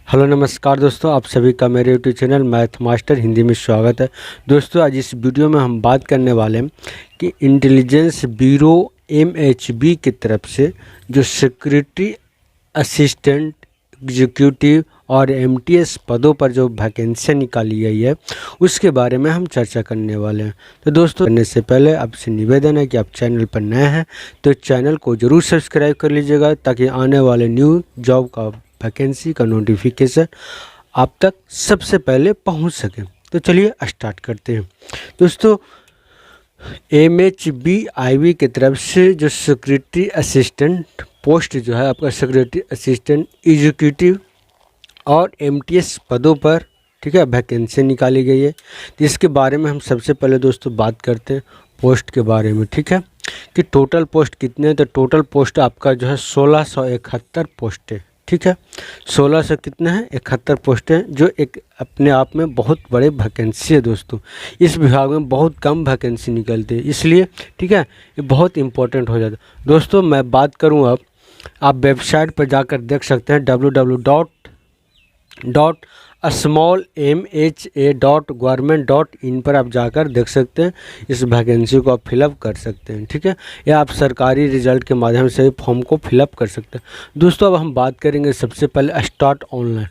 Hello नमस्कार दोस्तों, आप सभी का मेरे YouTube channel math master Hindi में स्वागत है। दोस्तों आज इस वीडियो में हम बात करने वाले हैं कि इंटेलिजेंस ब्यूरो MHB की तरफ से जो सिक्योरिटी असिस्टेंट, एग्जीक्यूटिव और MTS पदों पर जो वैकेंसी निकाली गई है उसके बारे में हम चर्चा करने वाले हैं। तो दोस्तों करने से पहले आपसे निवेदन है कि आप चैनल पर नए हैं तो चैनल को ज़रूर सब्सक्राइब कर लीजिएगा ताकि आने वाले न्यू जॉब का वैकेंसी का नोटिफिकेशन आप तक सबसे पहले पहुंच सके। तो चलिए स्टार्ट करते हैं। दोस्तों MHBIB की तरफ से जो सिक्योरिटी असिस्टेंट पोस्ट जो है आपका सिक्योरिटी असिस्टेंट, एग्जीक्यूटिव और MTS पदों पर ठीक है वैकेंसी निकाली गई है। तो इसके बारे में हम सबसे पहले दोस्तों बात करते हैं पोस्ट के बारे में, ठीक है, कि टोटल पोस्ट कितने हैं। तो टोटल पोस्ट आपका जो है 1671 पोस्ट है, ठीक है। 1600 कितने हैं 71 पोस्ट हैं, जो एक अपने आप में बहुत बड़े वैकेंसी है दोस्तों। इस विभाग में बहुत कम वैकेंसी निकलती है, इसलिए ठीक है ये बहुत इंपॉर्टेंट हो जाता है। दोस्तों मैं बात करूं अब, आप वेबसाइट पर जाकर देख सकते हैं www.smallmha.government.in पर आप जाकर देख सकते हैं, इस वैकेंसी को आप फिलअप कर सकते हैं, ठीक है, या आप सरकारी रिजल्ट के माध्यम से फॉर्म को फिलअप कर सकते हैं। दोस्तों अब हम बात करेंगे सबसे पहले स्टार्ट ऑनलाइन,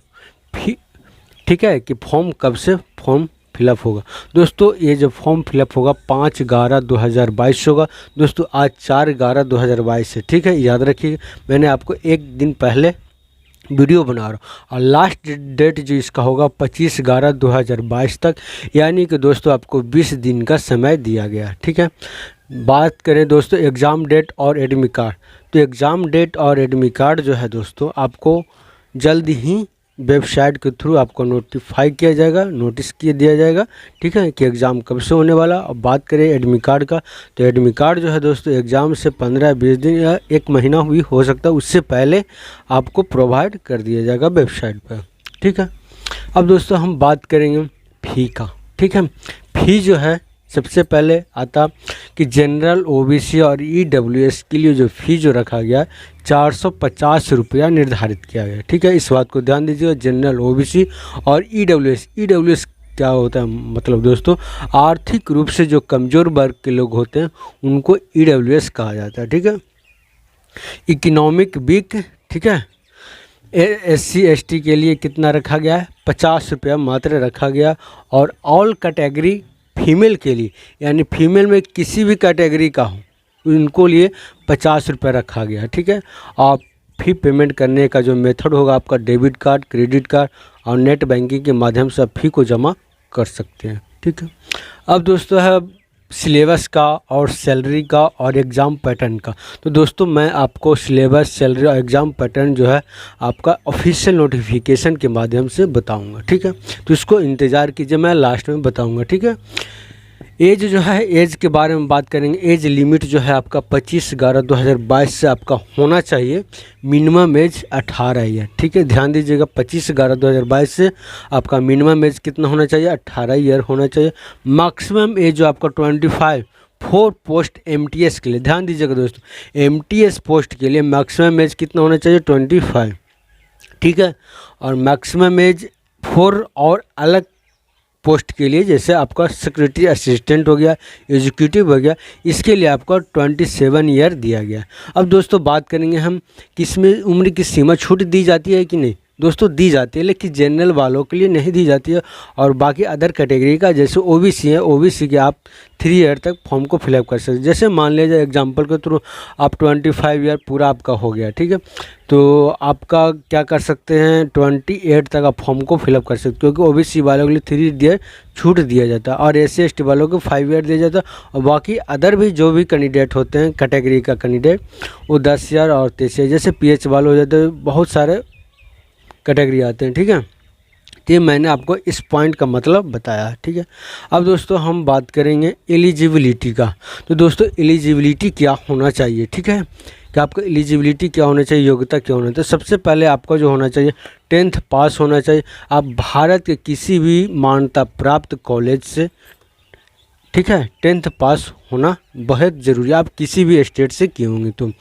ठीक है, कि फॉर्म कब से फॉर्म फिलअप होगा। दोस्तों ये जो फॉर्म फिलअप होगा 5/11/2022 होगा। दोस्तों आज 4/11/2022 है, ठीक है, याद रखिए मैंने आपको एक दिन पहले वीडियो बना रहा हूँ। और लास्ट डेट जो इसका होगा 25/11/2022 तक, यानी कि दोस्तों आपको 20 दिन का समय दिया गया, ठीक है। बात करें दोस्तों एग्ज़ाम डेट और एडमिट कार्ड, तो एग्ज़ाम डेट और एडमिट कार्ड जो है दोस्तों आपको जल्द ही वेबसाइट के थ्रू आपको नोटिफाई किया जाएगा, नोटिस किया दिया जाएगा, ठीक है, कि एग्ज़ाम कब से होने वाला। अब बात करें एडमिट कार्ड का, तो एडमिट कार्ड जो है दोस्तों एग्ज़ाम से 15-20 दिन या 1 महीना भी हो सकता है, उससे पहले आपको प्रोवाइड कर दिया जाएगा वेबसाइट पर, ठीक है। अब दोस्तों हम बात करेंगे फ़ी का, ठीक है। फ़ी जो है सबसे पहले आता कि जनरल OBC और EWS के लिए जो फ़ी जो रखा गया 450 रुपया निर्धारित किया गया, ठीक है। इस बात को ध्यान दीजिएगा, जनरल OBC और EWS क्या होता है, मतलब दोस्तों आर्थिक रूप से जो कमज़ोर वर्ग के लोग होते हैं उनको EWS कहा जाता है, ठीक है। इकोनॉमिक वीक, ठीक है, SC ST के लिए कितना रखा गया है 50 रुपया मात्र रखा गया। और ऑल कैटेगरी फीमेल के लिए, यानी फीमेल में किसी भी कैटेगरी का हो उनको लिए 50 रुपये रखा गया, ठीक है। आप फी पेमेंट करने का जो मेथड होगा आपका डेबिट कार्ड, क्रेडिट कार्ड और नेट बैंकिंग के माध्यम से आप फी को जमा कर सकते हैं, ठीक है। अब दोस्तों है सिलेबस का और सैलरी का और एग्ज़ाम पैटर्न का। तो दोस्तों मैं आपको सिलेबस, सैलरी और एग्ज़ाम पैटर्न जो है आपका ऑफिशियल नोटिफिकेशन के माध्यम से बताऊंगा, ठीक है। तो इसको इंतज़ार कीजिए, मैं लास्ट में बताऊंगा, ठीक है। एज जो है, एज के बारे में बात करेंगे। एज लिमिट जो है आपका 25/11/2022 से आपका होना चाहिए मिनिमम एज 18 ईयर, ठीक है, ध्यान दीजिएगा। 25/11/2022 से आपका मिनिमम एज कितना होना चाहिए 18 ईयर होना चाहिए। मैक्सिमम एज जो आपका 25 4 पोस्ट MTS के लिए, ध्यान दीजिएगा दोस्तों, MTS पोस्ट के लिए मैक्सिमम एज कितना होना चाहिए 25, ठीक है। और मैक्सिमम एज 4 और अलग पोस्ट के लिए, जैसे आपका सिक्योरिटी असिस्टेंट हो गया, एग्जीक्यूटिव हो गया, इसके लिए आपको 27 ईयर दिया गया। अब दोस्तों बात करेंगे हम किसमें उम्र की सीमा छूट दी जाती है कि नहीं। दोस्तों दी जाती है, लेकिन जनरल वालों के लिए नहीं दी जाती है। और बाकी अदर कैटेगरी का जैसे OBC है, OBC के आप 3 ईयर तक फॉर्म को फिलअप कर सकते हैं। जैसे मान लीजिए एग्जांपल के थ्रू आप 25 ईयर पूरा आपका हो गया, ठीक है, तो आपका क्या कर सकते हैं 28 तक आप फॉर्म को फिलअप कर सकते हैं, क्योंकि OBC वालों के लिए 3 ईयर छूट दिया जाता है और SC ST वालों को 5 ईयर दिया जाता है। और बाकी अदर भी जो भी कैंडिडेट होते हैं कैटेगरी का कैंडिडेट वो 10 ईयर और 23 ईयर, जैसे PH वाले हो जाते हैं, बहुत सारे कैटेगरी आते हैं, ठीक है। तो ये मैंने आपको इस पॉइंट का मतलब बताया, ठीक है। अब दोस्तों हम बात करेंगे एलिजिबिलिटी का। तो दोस्तों एलिजिबिलिटी क्या होना चाहिए, ठीक है, कि आपका एलिजिबिलिटी क्या होना चाहिए, योग्यता क्या होना चाहिए। तो सबसे पहले आपका जो होना चाहिए 10th पास होना चाहिए। आप भारत के किसी भी मान्यता प्राप्त कॉलेज से, ठीक है, 10th पास होना बहुत ज़रूरी है। आप किसी भी स्टेट से किए होंगे तो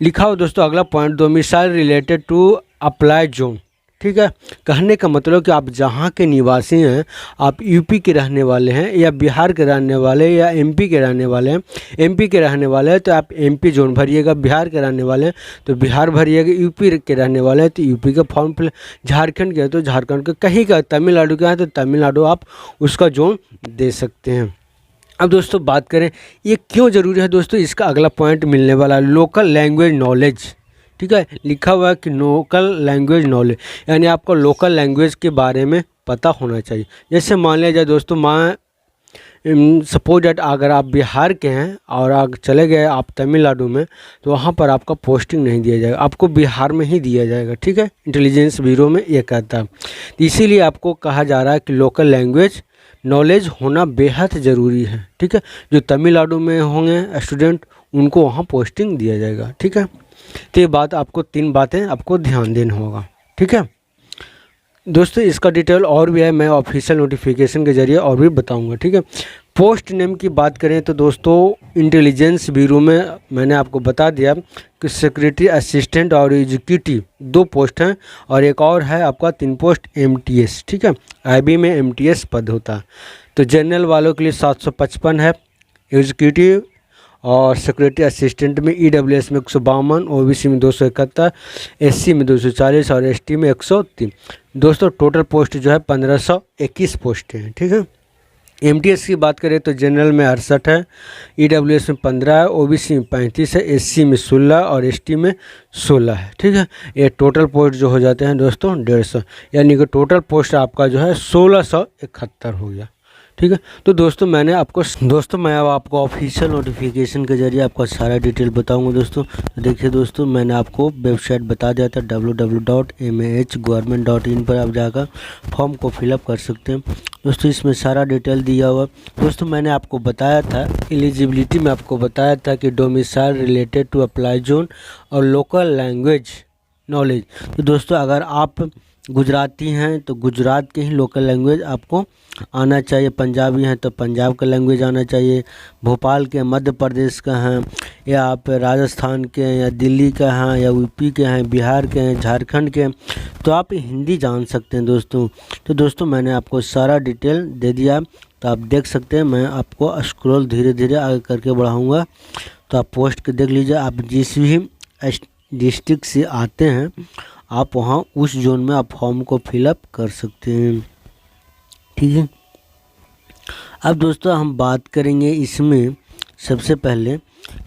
लिखा हो दोस्तों। अगला point 2 domicile related to apply zone, ठीक है। कहने का मतलब कि आप जहाँ के निवासी हैं, आप यूपी के रहने वाले हैं या बिहार के रहने वाले या एमपी के रहने वाले हैं, एमपी के रहने वाले हैं तो आप एमपी जोन भरिएगा, बिहार के रहने वाले हैं तो बिहार भरिएगा, यूपी के रहने वाले हैं तो यूपी का फॉर्म फिल, झारखंड के हैं तो झारखंड का, कहीं का तमिलनाडु का है तो तमिलनाडु आप उसका जोन दे सकते हैं। अब दोस्तों बात करें ये क्यों ज़रूरी है दोस्तों, इसका अगला पॉइंट मिलने वाला है, लोकल लैंग्वेज नॉलेज। ठीक है, लिखा हुआ है कि लोकल लैंग्वेज नॉलेज, यानी आपको लोकल लैंग्वेज के बारे में पता होना चाहिए। जैसे मान लिया जाए दोस्तों, सपोज डेट अगर आप बिहार के हैं और अगर चले गए आप तमिलनाडु में तो वहाँ पर आपका पोस्टिंग नहीं दिया जाएगा, आपको बिहार में ही दिया जाएगा। ठीक है, इंटेलिजेंस ब्यूरो में ये कहता है। तो इसीलिए आपको कहा जा रहा है कि लोकल लैंग्वेज नॉलेज होना बेहद ज़रूरी है। ठीक है, जो तमिलनाडु में होंगे स्टूडेंट उनको वहाँ पोस्टिंग दिया जाएगा। ठीक है, तो ये बात आपको, 3 बातें आपको ध्यान देना होगा। ठीक है दोस्तों, इसका डिटेल और भी है, मैं ऑफिशियल नोटिफिकेशन के ज़रिए और भी बताऊंगा। ठीक है, पोस्ट नेम की बात करें तो दोस्तों इंटेलिजेंस ब्यूरो में मैंने आपको बता दिया कि सेक्रेटरी असिस्टेंट और एग्जीक्यूटिव 2 पोस्ट हैं और एक और है आपका 3 पोस्ट एमटीएस। ठीक है, आईबी में एमटीएस पद होता है। तो जनरल वालों के लिए 755 है, एग्जीक्यूटिव और सेक्रेटरी असिस्टेंट में ईडब्ल्यूएस में 152, ओबीसी में 271, एससी में 240 और एसटी में 103। दोस्तों टोटल पोस्ट जो है 1521 पोस्ट हैं। ठीक है, एमटीएस की बात करें तो जनरल में 68 है, ईडब्ल्यूएस में 15 है, ओबीसी में 35 है, एससी में 16 और एसटी में 16 है। ठीक है, ये टोटल पोस्ट जो हो जाते हैं दोस्तों 150, यानी कि टोटल पोस्ट आपका जो है 1671 हो गया। ठीक है, तो दोस्तों मैं अब आपको ऑफिशियल नोटिफिकेशन के जरिए आपका सारा डिटेल बताऊंगा दोस्तों। तो देखिए दोस्तों, मैंने आपको वेबसाइट बता दिया था www.mahgovernment.in पर आप जाकर फॉर्म को फिलअप कर सकते हैं दोस्तों। इसमें सारा डिटेल दिया हुआ दोस्तों। मैंने आपको बताया था एलिजिबिलिटी में, आपको बताया था कि domicile related to apply zone और लोकल लैंग्वेज नॉलेज। तो दोस्तों अगर आप गुजराती हैं तो गुजरात के ही लोकल लैंग्वेज आपको आना चाहिए, पंजाबी हैं तो पंजाब का लैंग्वेज आना चाहिए, भोपाल के, मध्य प्रदेश का हैं या आप राजस्थान के हैं या दिल्ली का हैं या यूपी के हैं, बिहार के हैं, झारखंड के हैं तो आप हिंदी जान सकते हैं दोस्तों। तो दोस्तों मैंने आपको सारा डिटेल दे दिया, तो आप देख सकते हैं। मैं आपको स्क्रॉल धीरे धीरे आगे करके बढ़ाऊँगा तो आप पोस्ट के देख लीजिए। आप जिस भी डिस्ट्रिक्ट से आते हैं आप वहाँ उस जोन में आप फॉर्म को फिलअप कर सकते हैं। ठीक है, अब दोस्तों हम बात करेंगे इसमें सबसे पहले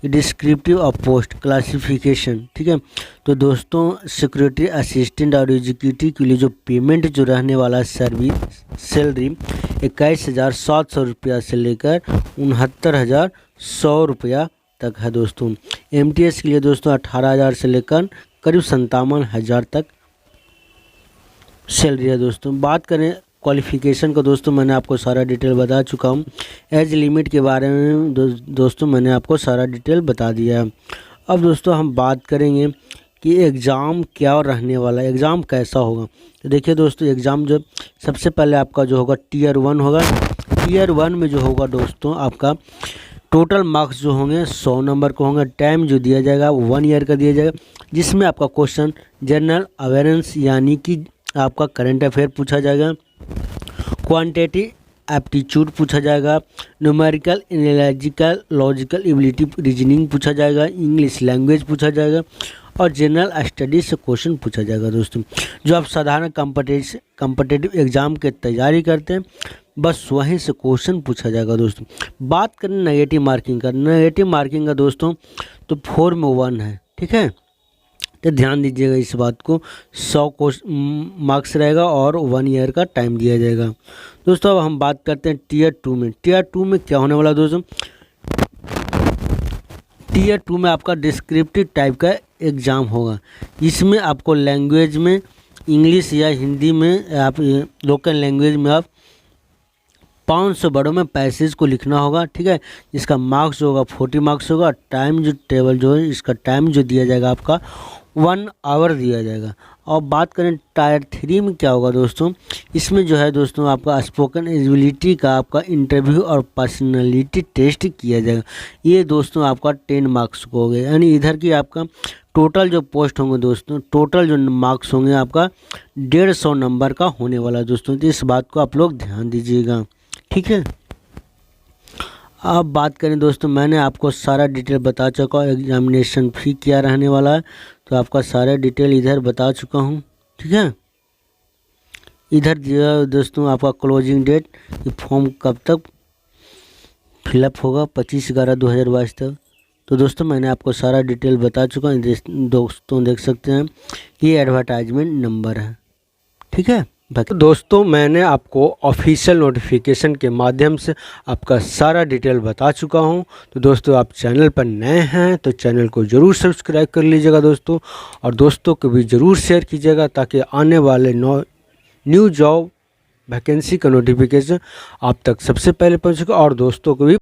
डिस्क्रिप्टिव ऑफ पोस्ट क्लासिफिकेशन। ठीक है, तो दोस्तों सेक्रेटरी असिस्टेंट और एग्जीक्यूटिव के लिए जो पेमेंट जो रहने वाला सर्विस सैलरी 21,700 रुपया से लेकर 69,100 रुपया तक है दोस्तों। एमटीएस के लिए दोस्तों 18,000 से लेकर करीब 57,000 तक सैलरी है दोस्तों। बात करें क्वालिफ़िकेशन का दोस्तों, मैंने आपको सारा डिटेल बता चुका हूँ। एज लिमिट के बारे में दोस्तों मैंने आपको सारा डिटेल बता दिया है। अब दोस्तों हम बात करेंगे कि एग्ज़ाम क्या रहने वाला है, एग्ज़ाम कैसा होगा। तो देखिए दोस्तों, एग्ज़ाम जो सबसे पहले आपका जो होगा टीयर 1 होगा। टीयर 1 में जो होगा दोस्तों आपका टोटल मार्क्स जो होंगे 100 नंबर को होंगे। टाइम जो दिया जाएगा 1 ईयर का दिया जाएगा, जिसमें आपका क्वेश्चन जनरल अवेयरनेस यानी कि आपका करंट अफेयर पूछा जाएगा, क्वांटिटेटिव एप्टीट्यूड पूछा जाएगा, numerical analytical logical ability reasoning पूछा जाएगा, इंग्लिश लैंग्वेज पूछा जाएगा और जनरल स्टडीज से क्वेश्चन पूछा जाएगा दोस्तों। जो आप साधारण कॉम्पिटिटिव एग्ज़ाम के तैयारी करते हैं बस वहीं से क्वेश्चन पूछा जाएगा दोस्तों। बात करें नेगेटिव मार्किंग का, नेगेटिव मार्किंग का दोस्तों तो 4 में 1 है। ठीक है, तो ध्यान दीजिएगा इस बात को। 100 मार्क्स रहेगा और 1 ईयर का टाइम दिया जाएगा दोस्तों। अब हम बात करते हैं टीयर 2 में। टीयर 2 में क्या होने वाला दोस्तों, टीयर 2 में आपका डिस्क्रिप्टिव टाइप का एग्ज़ाम होगा। इसमें आपको लैंग्वेज में इंग्लिश या हिंदी में आप लोकल लैंग्वेज में आप 500 वर्डों में पैसेज को लिखना होगा। ठीक है, इसका मार्क्स जो होगा 40 मार्क्स होगा। टाइम जो टेबल जो है इसका टाइम जो दिया जाएगा आपका 1 आवर दिया जाएगा। और बात करें टायर 3 में क्या होगा दोस्तों, इसमें जो है दोस्तों आपका स्पोकन एबिलिटी का आपका इंटरव्यू और पर्सनालिटी टेस्ट किया जाएगा। ये दोस्तों आपका 10 मार्क्स को हो गया, यानी इधर की आपका टोटल जो पोस्ट होंगे दोस्तों, टोटल जो मार्क्स होंगे आपका 150 नंबर का होने वाला है दोस्तों। तो इस बात को आप लोग ध्यान दीजिएगा, ठीक है। अब बात करें दोस्तों, मैंने आपको सारा डिटेल बता चुका हूँ, एग्जामिनेशन फी क्या रहने वाला है, तो आपका सारा डिटेल इधर बता चुका हूँ, ठीक है। इधर दिया है दोस्तों आपका क्लोजिंग डेट, ये फॉर्म कब तक फिलअप होगा, 25/11/2022 तक। तो दोस्तों मैंने आपको सारा डिटेल बता चुका हूँ। दोस्तों देख सकते हैं ये एडवर्टाइजमेंट नंबर है, ठीक है। तो दोस्तों मैंने आपको ऑफिशियल नोटिफिकेशन के माध्यम से आपका सारा डिटेल बता चुका हूं। तो दोस्तों आप चैनल पर नए हैं तो चैनल को ज़रूर सब्सक्राइब कर लीजिएगा दोस्तों, और दोस्तों को भी ज़रूर शेयर कीजिएगा ताकि आने वाले न्यू जॉब वैकेंसी का नोटिफिकेशन आप तक सबसे पहले पहुंच सके और दोस्तों को भी